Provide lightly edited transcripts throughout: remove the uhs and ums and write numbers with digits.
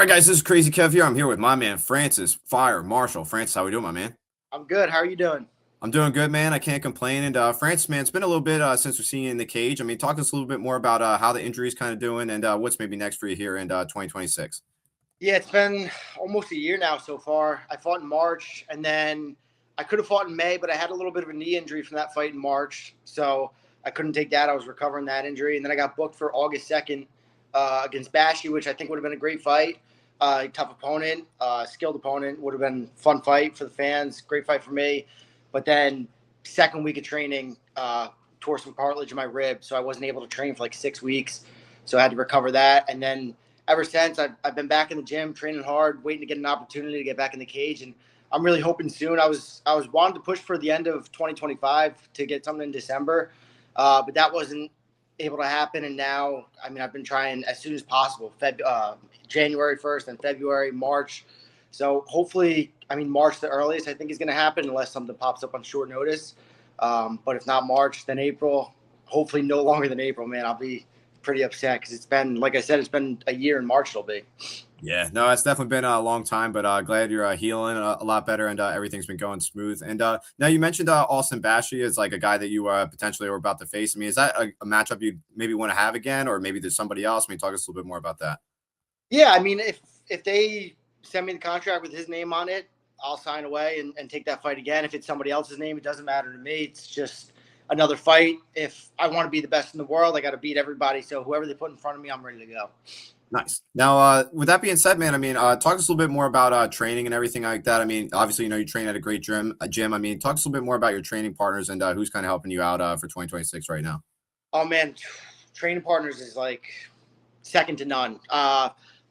All right, guys, this is Crazy Kev here. I'm here with my man, Francis Fire Marshall. Francis, how we doing, my man? I'm good. How are you doing? I'm doing good, man. I can't complain. And Francis, man, it's been a little bit since we've seen you in the cage. I mean, talk to us a little bit more about how the injury is kind of doing and what's maybe next for you here in 2026. Yeah, it's been almost a year now so far. I fought in March, and then I could have fought in May, but I had a little bit of a knee injury from that fight in March, so I couldn't take that. I was recovering that injury, and then I got booked for August 2nd against Bashy, which I think would have been a great fight. Tough opponent, skilled opponent. Would have been a fun fight for the fans. Great fight for me. But then second week of training, tore some cartilage in my rib, so I wasn't able to train for like 6 weeks. So I had to recover that, and then ever since I've been back in the gym, training hard, waiting to get an opportunity to get back in the cage, and I'm really hoping soon. I was wanting to push for the end of 2025 to get something in December, but that wasn't able to happen. And now, I mean, I've been trying as soon as possible. January 1st and February, March. So hopefully, I mean, March the earliest I think is going to happen, unless something pops up on short notice. But if not March, then April. Hopefully, no longer than April, man. I'll be pretty upset because it's been, like I said, it's been a year in March. It'll be. Yeah, no, it's definitely been a long time, but glad you're healing a lot better and everything's been going smooth. And now you mentioned Austin Bashy is like a guy that you potentially are about to face. I mean, is that a matchup you maybe want to have again, or maybe there's somebody else? I mean, talk us a little bit more about that. Yeah, I mean, if they send me the contract with his name on it, I'll sign away and take that fight again. If it's somebody else's name, it doesn't matter to me. It's just another fight. If I want to be the best in the world, I got to beat everybody. So whoever they put in front of me, I'm ready to go. Nice. Now, with that being said, man, I mean, talk to us a little bit more about training and everything like that. I mean, obviously, you train at a great gym. I mean, talk to us a little bit more about your training partners and who's kind of helping you out for 2026 right now. Oh man, training partners is like second to none.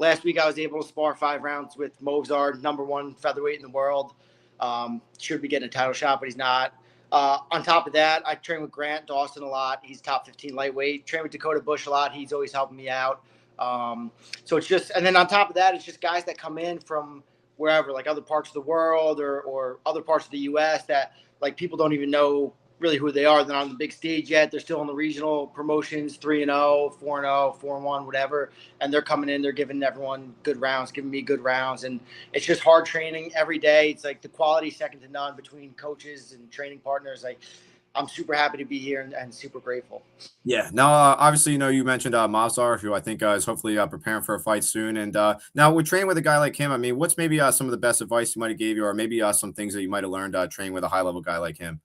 Last week I was able to spar 5 rounds with Movsar, #1 featherweight in the world. Should be getting a title shot, but he's not. On top of that, I train with Grant Dawson a lot. He's top 15 lightweight. Train with Dakota Bush a lot. He's always helping me out. So it's just, and then on top of that, it's just guys that come in from wherever, like other parts of the world or other parts of the U.S. that like people don't even know really who they are. They're not on the big stage yet. They're still on the regional promotions, 3-0, 4-0, 4-1, whatever. And they're coming in, they're giving everyone good rounds, giving me good rounds. And it's just hard training every day. It's like the quality second to none between coaches and training partners. Like, I'm super happy to be here and super grateful. Yeah. Now, obviously, you mentioned Movsar, who I think is hopefully preparing for a fight soon. And now, with training with a guy like him, I mean, what's maybe some of the best advice you might have gave you, or maybe some things that you might have learned training with a high level guy like him?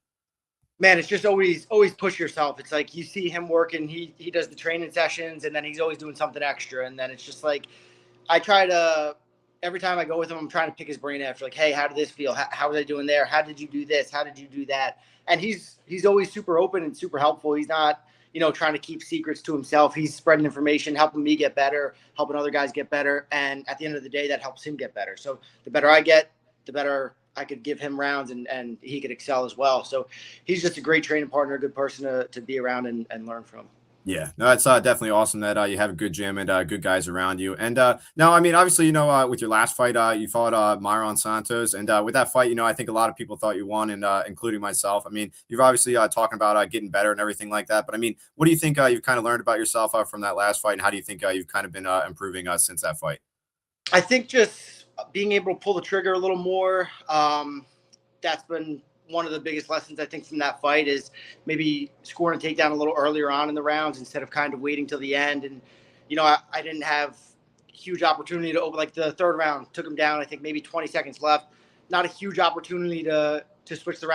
Man, it's just always push yourself. It's like you see him working, he does the training sessions, and then he's always doing something extra. And then it's just like I try to, every time I go with him, I'm trying to pick his brain after, like, hey, how did this feel? How was I doing there? How did you do this? How did you do that? And he's always super open and super helpful. He's not, trying to keep secrets to himself. He's spreading information, helping me get better, helping other guys get better. And at the end of the day, that helps him get better. So the better I get, the better I could give him rounds and he could excel as well. So he's just a great training partner, a good person to be around and learn from. Yeah, no, it's definitely awesome that you have a good gym and good guys around you. And now, I mean, obviously, with your last fight, you fought Myron Santos, and with that fight, I think a lot of people thought you won, and including myself. I mean, you're obviously talking about getting better and everything like that. But I mean, what do you think you've kind of learned about yourself from that last fight, and how do you think you've kind of been improving since that fight? I think just being able to pull the trigger a little more. That's been one of the biggest lessons I think from that fight is maybe scoring a takedown a little earlier on in the rounds instead of kind of waiting till the end. And, I didn't have huge opportunity to open, like the third round took him down. I think maybe 20 seconds left, not a huge opportunity to switch the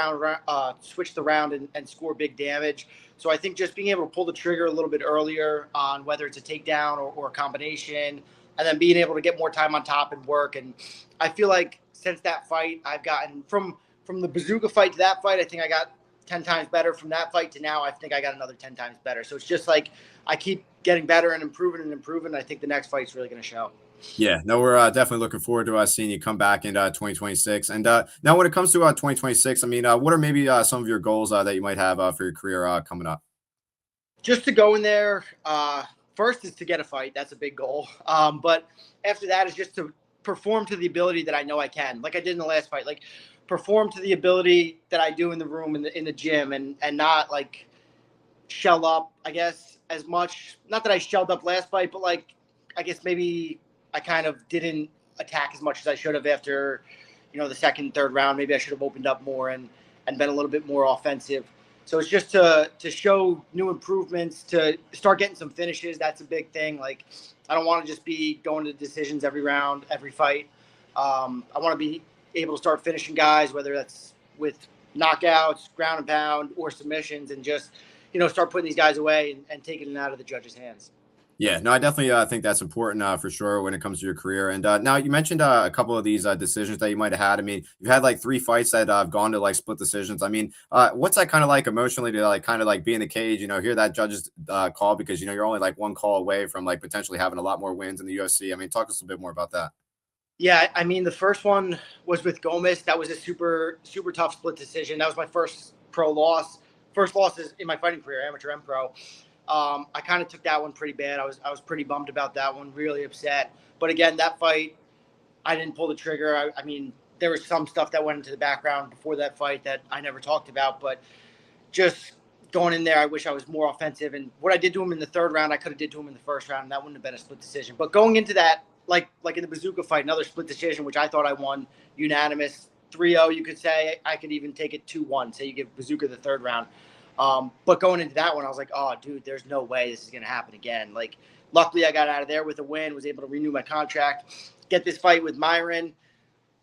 round and score big damage. So I think just being able to pull the trigger a little bit earlier on whether it's a takedown or a combination, and then being able to get more time on top and work. And I feel like since that fight, I've gotten from the bazooka fight to that fight, I think I got 10 times better. From that fight to now, I think I got another 10 times better. So it's just like I keep getting better and improving and improving. I think the next fight's really going to show. Yeah, no, we're definitely looking forward to seeing you come back in 2026. And now when it comes to 2026, I mean, what are maybe some of your goals that you might have for your career coming up? Just to go in there, first is to get a fight. That's a big goal. But after that is just to perform to the ability that I know I can, like I did in the last fight. Like, perform to the ability that I do in the room, in the gym, and not like shell up, I guess, as much. Not that I shelled up last fight, but like, I guess maybe I kind of didn't attack as much as I should have after, the second, third round. Maybe I should have opened up more and been a little bit more offensive. So it's just to show new improvements, to start getting some finishes. That's a big thing. Like, I don't want to just be going to decisions every round, every fight. I want to be able to start finishing guys, whether that's with knockouts, ground and pound, or submissions, and just, start putting these guys away and taking it out of the judges' hands. Yeah, no, I definitely think that's important for sure when it comes to your career. And now you mentioned a couple of these decisions that you might have had. I mean, you've had like 3 fights that have gone to like split decisions. I mean, what's that kind of like emotionally to like kind of like be in the cage, hear that judge's call, because, you're only like 1 call away from like potentially having a lot more wins in the UFC. I mean, talk to us a bit more about that. Yeah, I mean, the first one was with Gomez. That was a super, super tough split decision. That was my first pro loss. First losses in my fighting career, amateur and pro. I kind of took that one pretty bad. I was pretty bummed about that one, really upset. But again, that fight, I didn't pull the trigger. I mean, there was some stuff that went into the background before that fight that I never talked about. But just going in there, I wish I was more offensive. And what I did to him in the third round, I could have did to him in the first round, and that wouldn't have been a split decision. But going into that, like in the Bazooka fight, another split decision, which I thought I won unanimous 3-0, you could say. I could even take it 2-1. Say you give Bazooka the third round. But going into that one, I was like, oh, dude, there's no way this is going to happen again. Like, luckily, I got out of there with a win, was able to renew my contract, get this fight with Myron.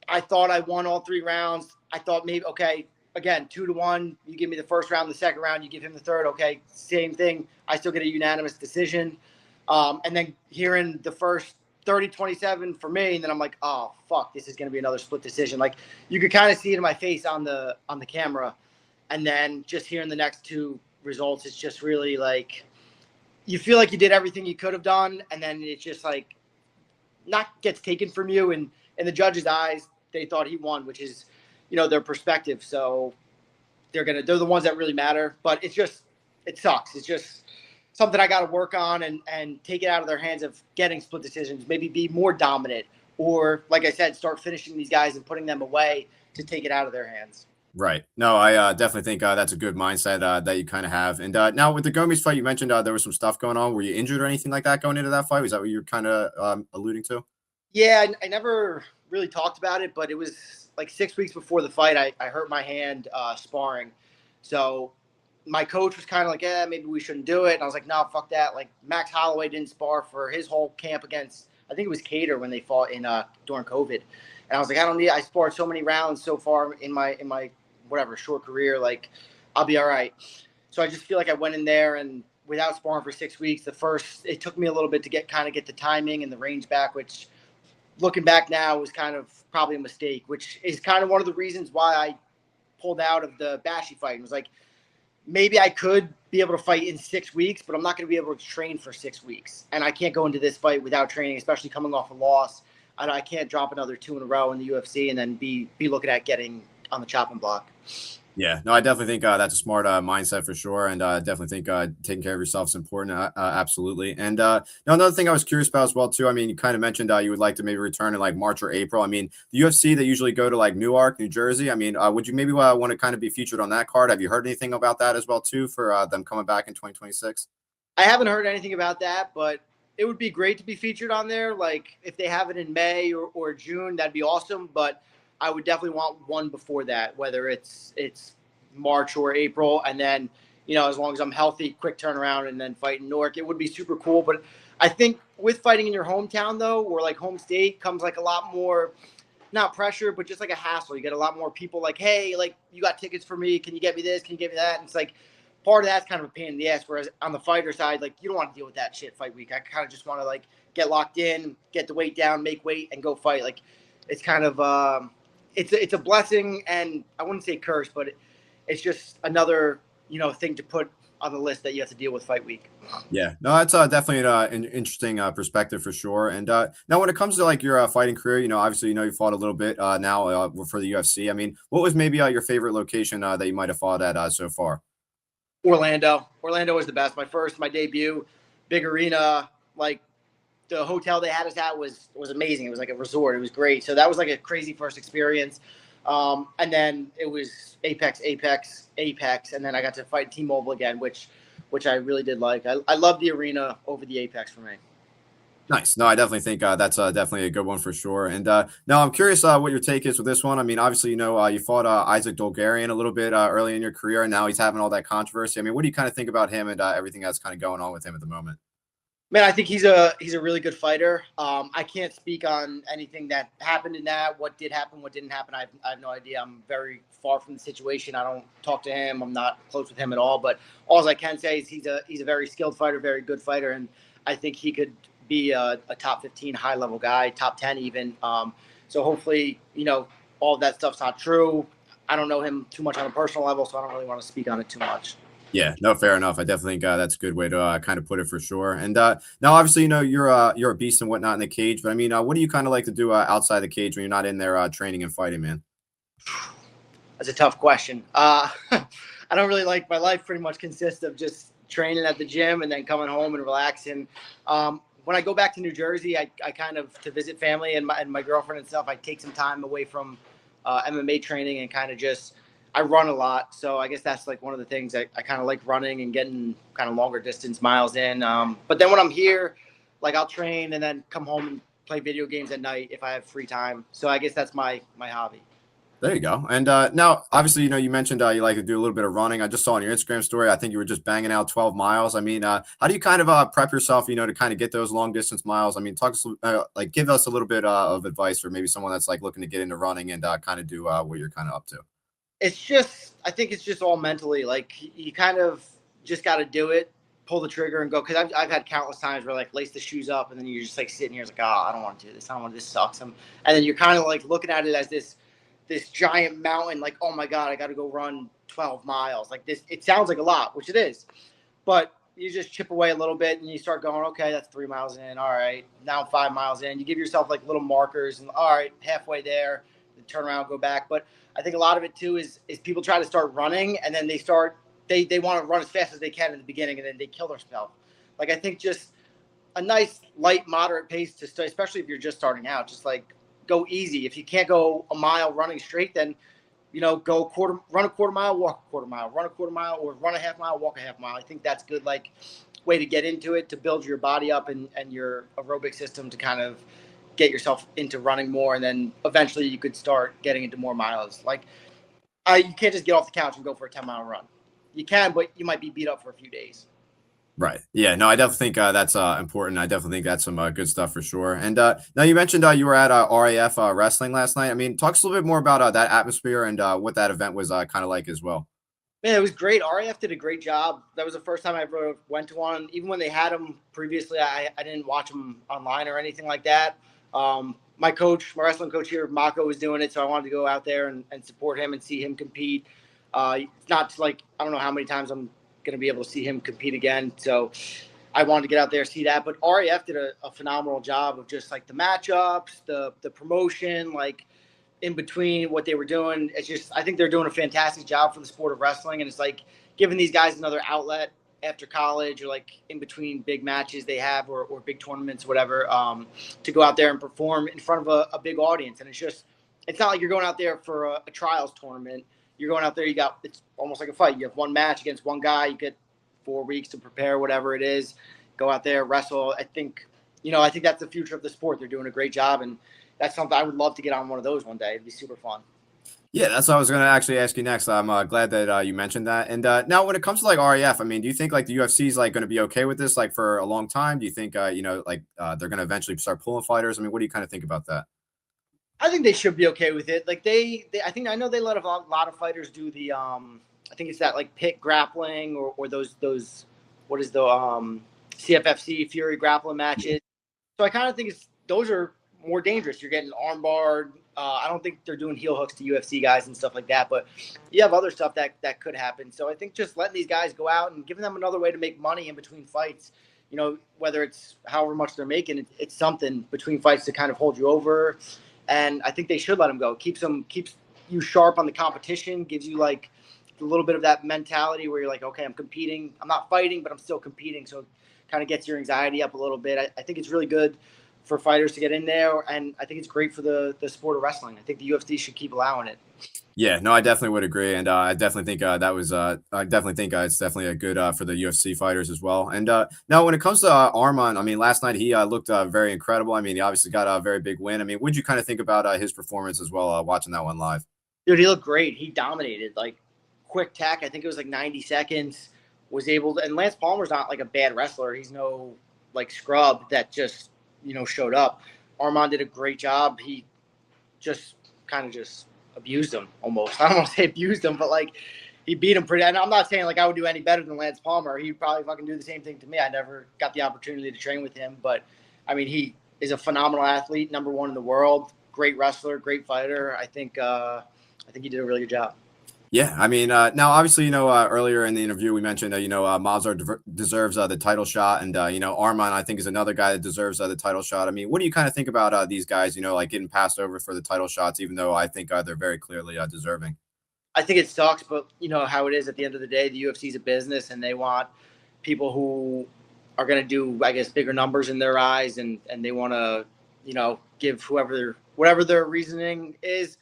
I thought I won all 3 rounds. I thought maybe, okay, again, 2-1. You give me the first round, the second round, you give him the third. Okay, same thing. I still get a unanimous decision. And then hearing the first 30-27 for me, and then I'm like, oh, fuck, this is going to be another split decision. Like, you could kind of see it in my face on the camera. And then just hearing the next 2 results, it's just really like you feel like you did everything you could have done, and then it's just like not gets taken from you. And in the judges' eyes, they thought he won, which is, their perspective. So they're the ones that really matter. But it sucks. It's just something I got to work on and take it out of their hands of getting split decisions. Maybe be more dominant, or like I said, start finishing these guys and putting them away to take it out of their hands. Right. No, I definitely think that's a good mindset that you kind of have. And now with the Gomez fight, you mentioned there was some stuff going on. Were you injured or anything like that going into that fight? Was that what you're kind of alluding to? Yeah, I never really talked about it, but it was like 6 weeks before the fight. I hurt my hand sparring. So my coach was kind of like, yeah, maybe we shouldn't do it. And I was like, no, fuck that. Like, Max Holloway didn't spar for his whole camp against, I think it was Cater when they fought during COVID. And I was like, I sparred so many rounds so far in my whatever short career, like, I'll be all right. So I just feel like I went in there, and without sparring for 6 weeks, it took me a little bit to get the timing and the range back, which looking back now was kind of probably a mistake, which is kind of one of the reasons why I pulled out of the Bashi fight. It was like, maybe I could be able to fight in 6 weeks, but I'm not going to be able to train for 6 weeks. And I can't go into this fight without training, especially coming off a loss. I can't drop another 2 in a row in the UFC and then be looking at getting on the chopping block. Yeah, no, I definitely think that's a smart mindset for sure. And definitely think taking care of yourself is important. Absolutely. And now another thing I was curious about as well, too. I mean, you kind of mentioned you would like to maybe return in like March or April. I mean, the UFC, they usually go to like Newark, New Jersey. I mean, would you maybe want to kind of be featured on that card? Have you heard anything about that as well, too, for them coming back in 2026? I haven't heard anything about that, but it would be great to be featured on there. Like, if they have it in May or June, that'd be awesome. But I would definitely want one before that, whether it's March or April. And then, as long as I'm healthy, quick turnaround and then fight in Newark, it would be super cool. But I think with fighting in your hometown, though, or like home state, comes like a lot more, not pressure, but just like a hassle. You get a lot more people like, hey, like, you got tickets for me. Can you get me this? Can you get me that? And it's like, part of that's kind of a pain in the ass. Whereas on the fighter side, like, you don't want to deal with that shit fight week. I kind of just want to like get locked in, get the weight down, make weight, and go fight. Like, it's kind of it's a blessing, and I wouldn't say curse, but it's just another thing to put on the list that you have to deal with fight week. Yeah, no, that's definitely an interesting perspective for sure. And now when it comes to like your fighting career, obviously, you fought a little bit now for the UFC. I mean, what was maybe your favorite location that you might have fought at so far? Orlando was the best. My debut, big arena, like the hotel they had us at was amazing. It was like a resort. It was great. So that was like a crazy first experience. And then it was Apex. And then I got to fight T-Mobile again, which I really did like. I love the arena over the Apex for me. Nice. No, I definitely think that's definitely a good one for sure. And now I'm curious what your take is with this one. I mean, obviously, you fought Isaac Dolgarian a little bit early in your career, and now he's having all that controversy. I mean, what do you kind of think about him and everything that's kind of going on with him at the moment? Man, I think he's a really good fighter. I can't speak on anything that happened in that. What did happen, what didn't happen, I have no idea. I'm very far from the situation. I don't talk to him. I'm not close with him at all. But all I can say is he's a very skilled fighter, very good fighter, and I think he could be a top 15 high level guy, top 10 even. So hopefully, all of that stuff's not true. I don't know him too much on a personal level, so I don't really want to speak on it too much. Yeah, no, fair enough. I definitely think that's a good way to kind of put it for sure. And now, obviously, you're a beast and whatnot in the cage, but I mean, what do you kind of like to do outside the cage when you're not in there training and fighting, man? That's a tough question. I don't really like my life. Pretty much consists of just training at the gym and then coming home and relaxing. When I go back to New Jersey, I kind of to visit family and my girlfriend and stuff. I take some time away from MMA training and kind of just I run a lot. So I guess that's like one of the things I kind of like running and getting kind of longer distance miles in. But then when I'm here, like I'll train and then come home and play video games at night if I have free time. So I guess that's my hobby. There you go. And now, obviously, you mentioned you like to do a little bit of running. I just saw on your Instagram story, I think you were just banging out 12 miles. I mean, how do you kind of prep yourself, to kind of get those long distance miles? I mean, give us a little bit of advice for maybe someone that's like looking to get into running and kind of do what you're kind of up to. I think it's just all mentally. Like you kind of just got to do it, pull the trigger and go. Cause I've had countless times where like lace the shoes up and then you're just like sitting here like, oh, I don't want to do this. I don't want to, this sucks. And then you're kind of like looking at it as this giant mountain, like, oh my God, I got to go run 12 miles. Like this, it sounds like a lot, which it is, but you just chip away a little bit and you start going, okay, that's 3 miles in. All right. Now I'm 5 miles in. You give yourself like little markers and all right, halfway there, then turn around, go back. But I think a lot of it too is people try to start running and then they want to run as fast as they can in the beginning and then they kill themselves. Like I think just a nice light, moderate pace to start, especially if you're just starting out, just like go easy. If you can't go a mile running straight, then, run a quarter mile, walk a quarter mile, run a quarter mile or run a half mile, walk a half mile. I think that's good, like way to get into it, to build your body up and your aerobic system to kind of get yourself into running more, and then eventually you could start getting into more miles. Like you can't just get off the couch and go for a 10-mile run. You can, but you might be beat up for a few days. Right. Yeah. No, I definitely think that's important. I definitely think that's some good stuff for sure. And now you mentioned you were at RAF Wrestling last night. I mean, talk us a little bit more about that atmosphere and what that event was kind of like as well. Man, it was great. RAF did a great job. That was the first time I ever went to one. Even when they had them previously, I didn't watch them online or anything like that. My wrestling coach here, Mako, was doing it, so I wanted to go out there and support him and see him compete. It's not like I don't know how many times I'm going to be able to see him compete again, so I wanted to get out there see that. But RAF did a phenomenal job of just like the matchups, the promotion, like in between what they were doing. It's just I think they're doing a fantastic job for the sport of wrestling, and it's like giving these guys another outlet after college or like in between big matches they have or big tournaments, whatever, to go out there and perform in front of a big audience. And it's not like you're going out there for a trials tournament. You're going out there, it's almost like a fight. You have one match against one guy. You get 4 weeks to prepare, whatever it is. Go out there, wrestle. I think that's the future of the sport. They're doing a great job, and that's something I would love to get on one of those one day. It'd be super fun. Yeah, that's what I was going to actually ask you next. I'm glad that you mentioned that. And now, when it comes to like RAF, I mean, do you think like the UFC is like going to be okay with this like for a long time? Do you think they're going to eventually start pulling fighters? I mean, what do you kind of think about that? I think they should be okay with it. Like I know they let a lot of fighters do the I think it's that like pit grappling or those what is the CFFC Fury grappling matches. So I kind of think those are more dangerous. You're getting armbarred. I don't think they're doing heel hooks to UFC guys and stuff like that, but you have other stuff that could happen. So I think just letting these guys go out and giving them another way to make money in between fights, whether it's however much they're making, it's something between fights to kind of hold you over. And I think they should let them go. Keeps you sharp on the competition, gives you like a little bit of that mentality where you're like, okay, I'm competing. I'm not fighting, but I'm still competing. So it kind of gets your anxiety up a little bit. I think it's really good for fighters to get in there, and I think it's great for the sport of wrestling. I think the UFC should keep allowing it. Yeah, no, I definitely would agree, and I definitely think I definitely think it's definitely a good for the UFC fighters as well. And now, when it comes to Arman, I mean, last night he looked very incredible. I mean, he obviously got a very big win. I mean, what did you kind of think about his performance as well, watching that one live? Dude, he looked great. He dominated, like, quick tack. I think it was like 90 seconds. Was able to, and Lance Palmer's not like a bad wrestler. He's no like scrub that just showed up. Arman did a great job. He just kind of just abused him almost. I don't want to say abused him, but like he beat him pretty. And I'm not saying like I would do any better than Lance Palmer. He'd probably fucking do the same thing to me. I never got the opportunity to train with him, but I mean, he is a phenomenal athlete, number one in the world, great wrestler, great fighter. I think he did a really good job. Yeah, I mean, now obviously, earlier in the interview we mentioned that Movsar deserves the title shot, and Arman I think is another guy that deserves the title shot. I mean, what do you kind of think about these guys? Like getting passed over for the title shots, even though I think they're very clearly deserving. I think it sucks, but you know how it is. At the end of the day, the UFC is a business, and they want people who are going to do, I guess, bigger numbers in their eyes, and they want to, give whatever their reasoning is.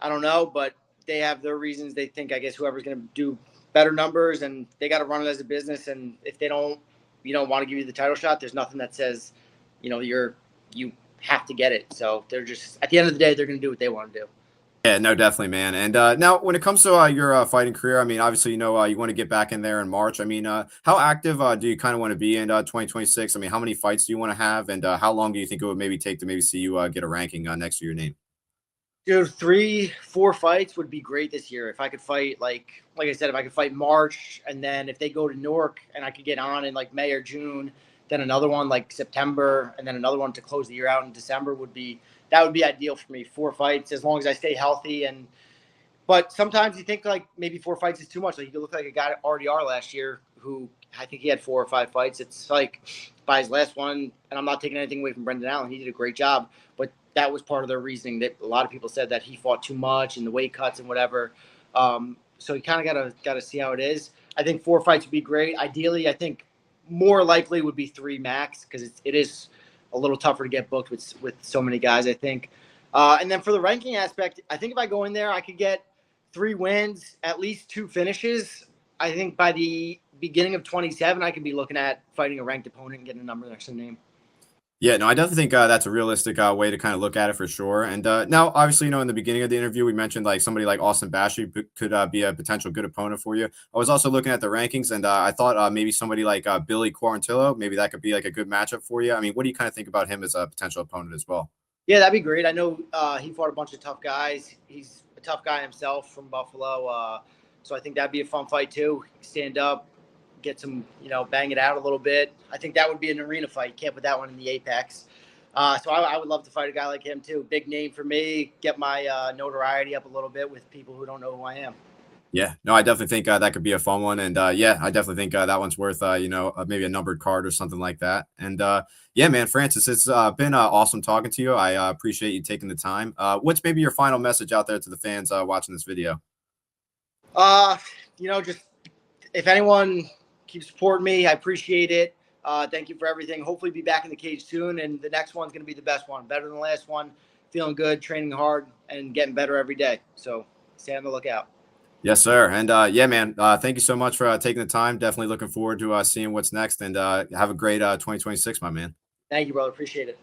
I don't know, but they have their reasons. They think, I guess, whoever's going to do better numbers, and they got to run it as a business. And if they don't, want to give you the title shot, there's nothing that says, you have to get it. So they're just, at the end of the day, they're going to do what they want to do. Yeah, no, definitely, man. And now, when it comes to your fighting career, I mean, obviously, you want to get back in there in March. I mean, how active do you kind of want to be in 2026? I mean, how many fights do you want to have, and how long do you think it would maybe take to maybe see you get a ranking next to your name? Dude, 3-4 fights would be great this year. If I could fight, like I said, if I could fight March, and then if they go to Newark and I could get on in like May or June, then another one like September, and then another one to close the year out in December would be ideal for me. 4 fights, as long as I stay healthy. But sometimes you think like maybe 4 fights is too much. Like you look like a guy at RDR last year who I think he had 4 or 5 fights. It's like by his last one, and I'm not taking anything away from Brendan Allen. He did a great job, but that was part of their reasoning that a lot of people said that he fought too much and the weight cuts and whatever. So you kind of gotta see how it is. I think 4 fights would be great. Ideally, I think more likely would be 3 max, because it is a little tougher to get booked with so many guys, I think. And then for the ranking aspect, I think if I go in there, I could get 3 wins, at least 2 finishes. I think by the beginning of 27, I could be looking at fighting a ranked opponent and getting a number next to the name. Yeah, no, I definitely think that's a realistic way to kind of look at it for sure. And now, obviously, in the beginning of the interview, we mentioned like somebody like Austin Bashy could be a potential good opponent for you. I was also looking at the rankings, and I thought maybe somebody like Billy Quarantillo, maybe that could be like a good matchup for you. I mean, what do you kind of think about him as a potential opponent as well? Yeah, that'd be great. I know he fought a bunch of tough guys. He's a tough guy himself from Buffalo. So I think that'd be a fun fight too. Stand up, get some, bang it out a little bit. I think that would be an arena fight. Can't put that one in the Apex. So I would love to fight a guy like him too. Big name for me. Get my notoriety up a little bit with people who don't know who I am. Yeah, no, I definitely think that could be a fun one. And yeah, I definitely think that one's worth, maybe a numbered card or something like that. And yeah, man, Francis, it's been awesome talking to you. I appreciate you taking the time. What's maybe your final message out there to the fans watching this video? Just if anyone keeps supporting me, I appreciate it. Thank you for everything. Hopefully be back in the cage soon, and the next one's going to be the best one. Better than the last one. Feeling good, training hard, and getting better every day. So stay on the lookout. Yes, sir. And yeah, man, thank you so much for taking the time. Definitely looking forward to seeing what's next, and have a great 2026, my man. Thank you, brother. Appreciate it.